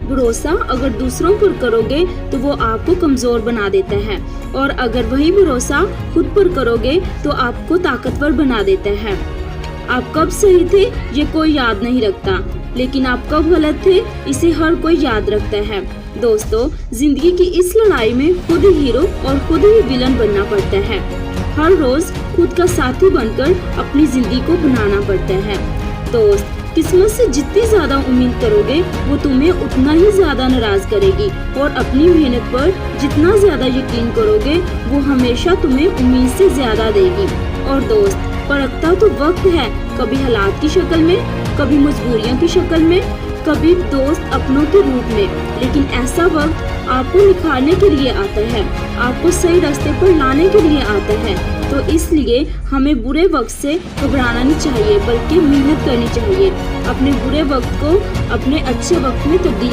भरोसा अगर दूसरों पर करोगे तो वो आपको कमजोर बना देता है, और अगर वही भरोसा खुद पर करोगे तो आपको ताकतवर बना देता है। आप कब सही थे ये कोई याद नहीं रखता, लेकिन आप कब गलत थे इसे हर कोई याद रखता है। दोस्तों, जिंदगी की इस लड़ाई में खुद ही हीरो और खुद ही विलन बनना पड़ता है। हर रोज खुद का साथी बनकर अपनी जिंदगी को बनाना पड़ता है। दोस्त, किस्मत से जितनी ज्यादा उम्मीद करोगे वो तुम्हें उतना ही ज्यादा नाराज करेगी, और अपनी मेहनत पर जितना ज्यादा यकीन करोगे वो हमेशा तुम्हें उम्मीद से ज्यादा देगी। और दोस्त, परखता तो वक्त है, कभी हालात की शक्ल में, कभी मजबूरियों की शक्ल में, कभी दोस्त अपनों के रूप में, लेकिन ऐसा वक्त आपको निखारने के लिए आता है, आपको सही रास्ते पर लाने के लिए आता है। तो इसलिए हमें बुरे वक्त से घबराना नहीं चाहिए, बल्कि मेहनत करनी चाहिए, अपने बुरे वक्त को अपने अच्छे वक्त में तब्दील